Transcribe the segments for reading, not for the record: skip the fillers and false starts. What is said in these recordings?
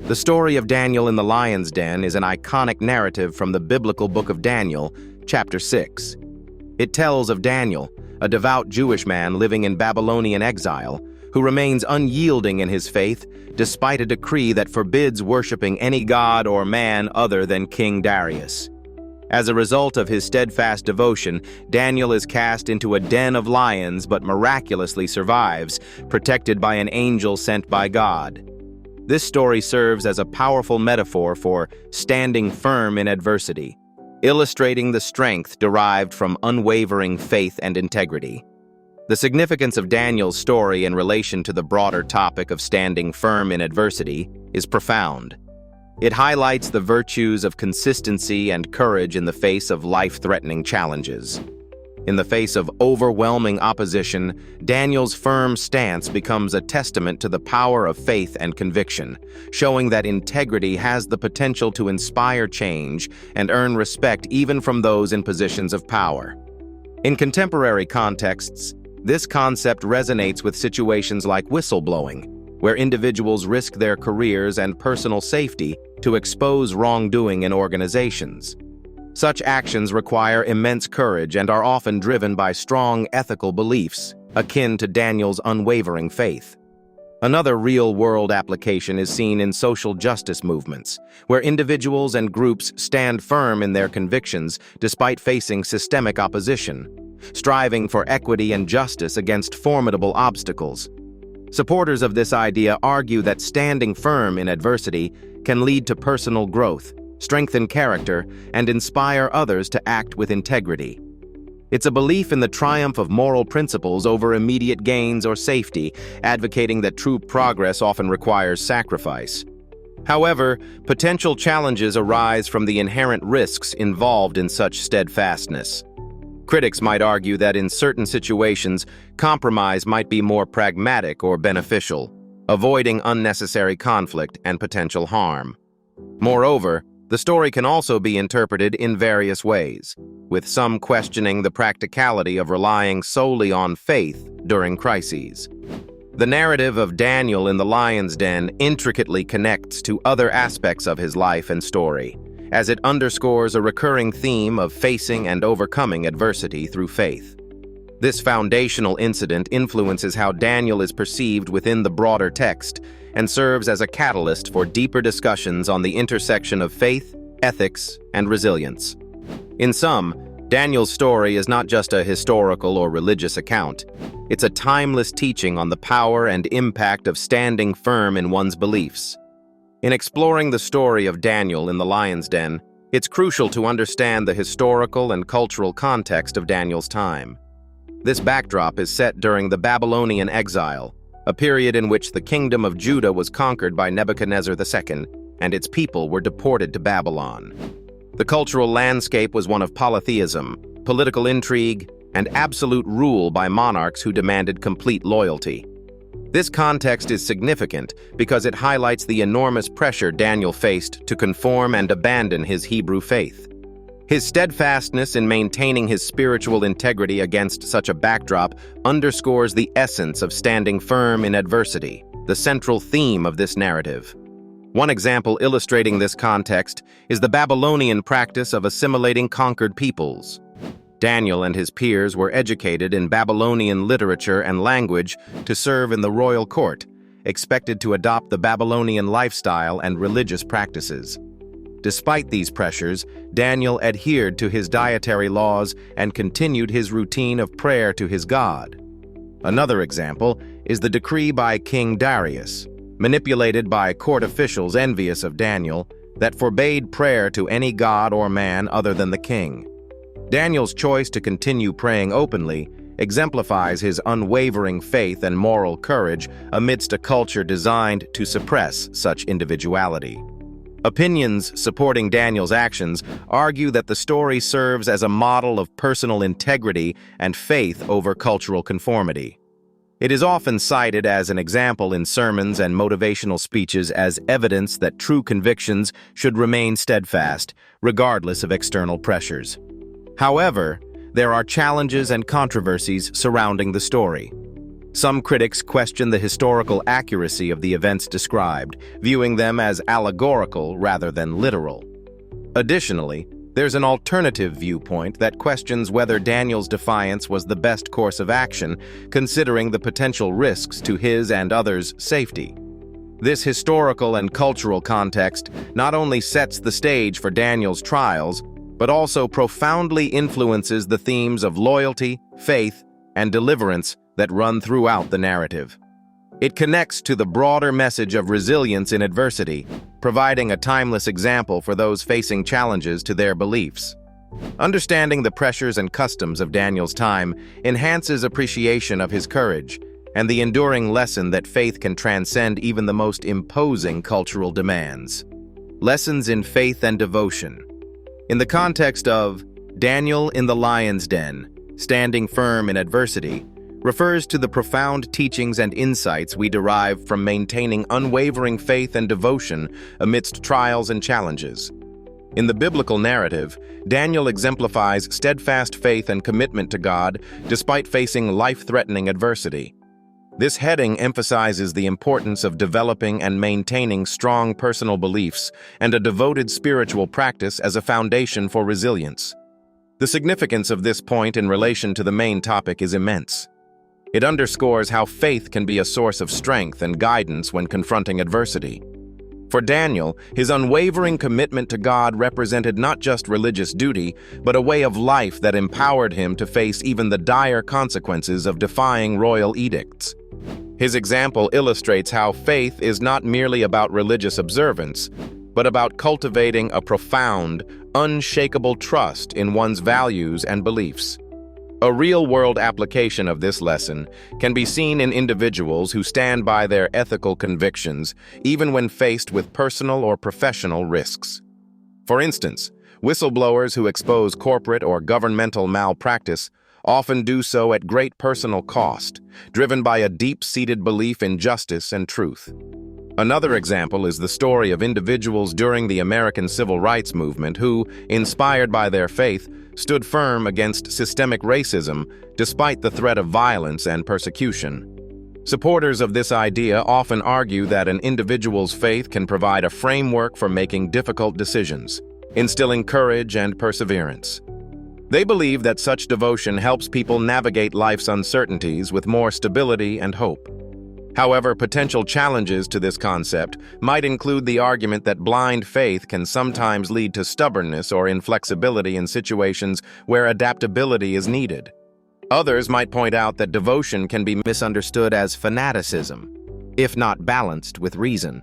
The story of Daniel in the lion's den is an iconic narrative from the biblical book of Daniel, chapter 6. It tells of Daniel, a devout Jewish man living in Babylonian exile, who remains unyielding in his faith despite a decree that forbids worshiping any god or man other than King Darius. As a result of his steadfast devotion, Daniel is cast into a den of lions but miraculously survives, protected by an angel sent by God. This story serves as a powerful metaphor for standing firm in adversity, illustrating the strength derived from unwavering faith and integrity. The significance of Daniel's story in relation to the broader topic of standing firm in adversity is profound. It highlights the virtues of consistency and courage in the face of life-threatening challenges. In the face of overwhelming opposition, Daniel's firm stance becomes a testament to the power of faith and conviction, showing that integrity has the potential to inspire change and earn respect even from those in positions of power. In contemporary contexts, this concept resonates with situations like whistleblowing, where individuals risk their careers and personal safety to expose wrongdoing in organizations. Such actions require immense courage and are often driven by strong ethical beliefs, akin to Daniel's unwavering faith. Another real-world application is seen in social justice movements, where individuals and groups stand firm in their convictions despite facing systemic opposition, striving for equity and justice against formidable obstacles. Supporters of this idea argue that standing firm in adversity can lead to personal growth, strengthen character, and inspire others to act with integrity. It's a belief in the triumph of moral principles over immediate gains or safety, advocating that true progress often requires sacrifice. However, potential challenges arise from the inherent risks involved in such steadfastness. Critics might argue that in certain situations, compromise might be more pragmatic or beneficial, avoiding unnecessary conflict and potential harm. Moreover, the story can also be interpreted in various ways, with some questioning the practicality of relying solely on faith during crises. The narrative of Daniel in the lion's den intricately connects to other aspects of his life and story, as it underscores a recurring theme of facing and overcoming adversity through faith. This foundational incident influences how Daniel is perceived within the broader text and serves as a catalyst for deeper discussions on the intersection of faith, ethics, and resilience. In sum, Daniel's story is not just a historical or religious account. It's a timeless teaching on the power and impact of standing firm in one's beliefs. In exploring the story of Daniel in the lion's den, it's crucial to understand the historical and cultural context of Daniel's time. This backdrop is set during the Babylonian exile, a period in which the kingdom of Judah was conquered by Nebuchadnezzar II, and its people were deported to Babylon. The cultural landscape was one of polytheism, political intrigue, and absolute rule by monarchs who demanded complete loyalty. This context is significant because it highlights the enormous pressure Daniel faced to conform and abandon his Hebrew faith. His steadfastness in maintaining his spiritual integrity against such a backdrop underscores the essence of standing firm in adversity, the central theme of this narrative. One example illustrating this context is the Babylonian practice of assimilating conquered peoples. Daniel and his peers were educated in Babylonian literature and language to serve in the royal court, expected to adopt the Babylonian lifestyle and religious practices. Despite these pressures, Daniel adhered to his dietary laws and continued his routine of prayer to his God. Another example is the decree by King Darius, manipulated by court officials envious of Daniel, that forbade prayer to any god or man other than the king. Daniel's choice to continue praying openly exemplifies his unwavering faith and moral courage amidst a culture designed to suppress such individuality. Opinions supporting Daniel's actions argue that the story serves as a model of personal integrity and faith over cultural conformity. It is often cited as an example in sermons and motivational speeches as evidence that true convictions should remain steadfast, regardless of external pressures. However, there are challenges and controversies surrounding the story. Some critics question the historical accuracy of the events described, viewing them as allegorical rather than literal. Additionally, there's an alternative viewpoint that questions whether Daniel's defiance was the best course of action, considering the potential risks to his and others' safety. This historical and cultural context not only sets the stage for Daniel's trials, but also profoundly influences the themes of loyalty, faith, and deliverance that run throughout the narrative. It connects to the broader message of resilience in adversity, providing a timeless example for those facing challenges to their beliefs. Understanding the pressures and customs of Daniel's time enhances appreciation of his courage and the enduring lesson that faith can transcend even the most imposing cultural demands. Lessons in faith and devotion. In the context of Daniel in the lion's den, standing firm in adversity, refers to the profound teachings and insights we derive from maintaining unwavering faith and devotion amidst trials and challenges. In the biblical narrative, Daniel exemplifies steadfast faith and commitment to God despite facing life-threatening adversity. This heading emphasizes the importance of developing and maintaining strong personal beliefs and a devoted spiritual practice as a foundation for resilience. The significance of this point in relation to the main topic is immense. It underscores how faith can be a source of strength and guidance when confronting adversity. For Daniel, his unwavering commitment to God represented not just religious duty, but a way of life that empowered him to face even the dire consequences of defying royal edicts. His example illustrates how faith is not merely about religious observance, but about cultivating a profound, unshakable trust in one's values and beliefs. A real-world application of this lesson can be seen in individuals who stand by their ethical convictions, even when faced with personal or professional risks. For instance, whistleblowers who expose corporate or governmental malpractice often do so at great personal cost, driven by a deep-seated belief in justice and truth. Another example is the story of individuals during the American Civil Rights Movement who, inspired by their faith, stood firm against systemic racism despite the threat of violence and persecution. Supporters of this idea often argue that an individual's faith can provide a framework for making difficult decisions, instilling courage and perseverance. They believe that such devotion helps people navigate life's uncertainties with more stability and hope. However, potential challenges to this concept might include the argument that blind faith can sometimes lead to stubbornness or inflexibility in situations where adaptability is needed. Others might point out that devotion can be misunderstood as fanaticism, if not balanced with reason.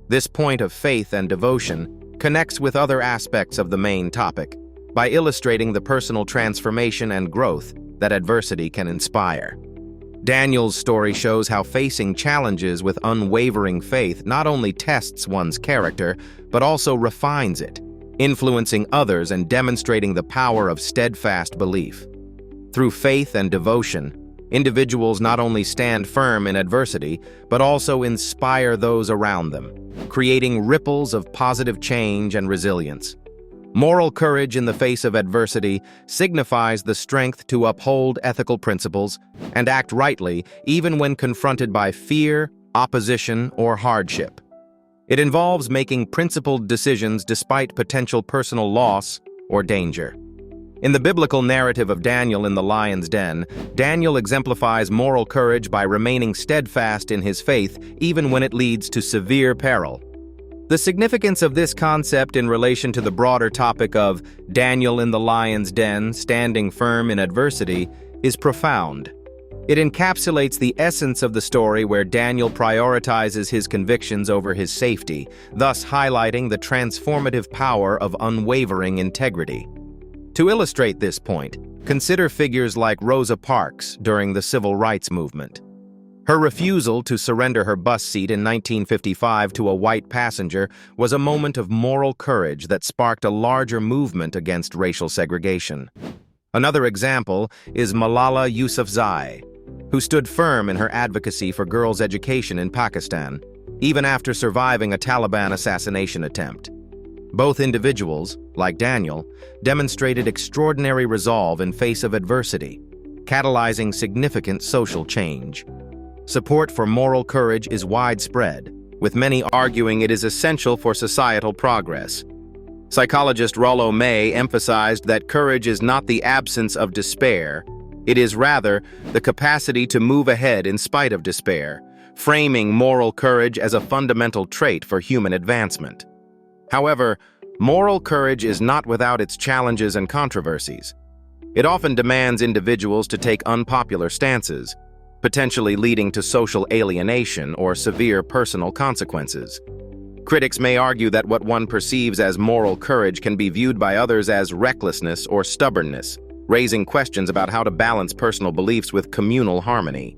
This point of faith and devotion connects with other aspects of the main topic by illustrating the personal transformation and growth that adversity can inspire. Daniel's story shows how facing challenges with unwavering faith not only tests one's character, but also refines it, influencing others and demonstrating the power of steadfast belief. Through faith and devotion, individuals not only stand firm in adversity, but also inspire those around them, creating ripples of positive change and resilience. Moral courage in the face of adversity signifies the strength to uphold ethical principles and act rightly even when confronted by fear, opposition, or hardship. It involves making principled decisions despite potential personal loss or danger. In the biblical narrative of Daniel in the lion's den, Daniel exemplifies moral courage by remaining steadfast in his faith even when it leads to severe peril. The significance of this concept in relation to the broader topic of Daniel in the lion's den, standing firm in adversity, is profound. It encapsulates the essence of the story where Daniel prioritizes his convictions over his safety, thus highlighting the transformative power of unwavering integrity. To illustrate this point, consider figures like Rosa Parks during the Civil Rights Movement. Her refusal to surrender her bus seat in 1955 to a white passenger was a moment of moral courage that sparked a larger movement against racial segregation. Another example is Malala Yousafzai, who stood firm in her advocacy for girls' education in Pakistan, even after surviving a Taliban assassination attempt. Both individuals, like Daniel, demonstrated extraordinary resolve in face of adversity. catalyzing significant social change. Support for moral courage is widespread, with many arguing it is essential for societal progress. Psychologist Rollo May emphasized that courage is not the absence of despair, it is rather the capacity to move ahead in spite of despair, framing moral courage as a fundamental trait for human advancement. However, moral courage is not without its challenges and controversies. It often demands individuals to take unpopular stances, potentially leading to social alienation or severe personal consequences. Critics may argue that what one perceives as moral courage can be viewed by others as recklessness or stubbornness, raising questions about how to balance personal beliefs with communal harmony.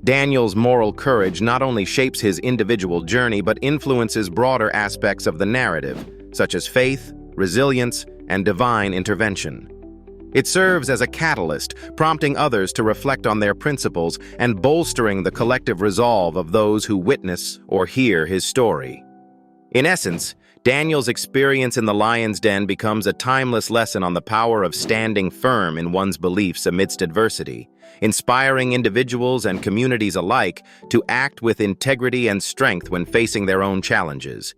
Daniel's moral courage not only shapes his individual journey but influences broader aspects of the narrative, such as faith, resilience, and divine intervention. It serves as a catalyst, prompting others to reflect on their principles and bolstering the collective resolve of those who witness or hear his story. In essence, Daniel's experience in the lion's den becomes a timeless lesson on the power of standing firm in one's beliefs amidst adversity, inspiring individuals and communities alike to act with integrity and strength when facing their own challenges.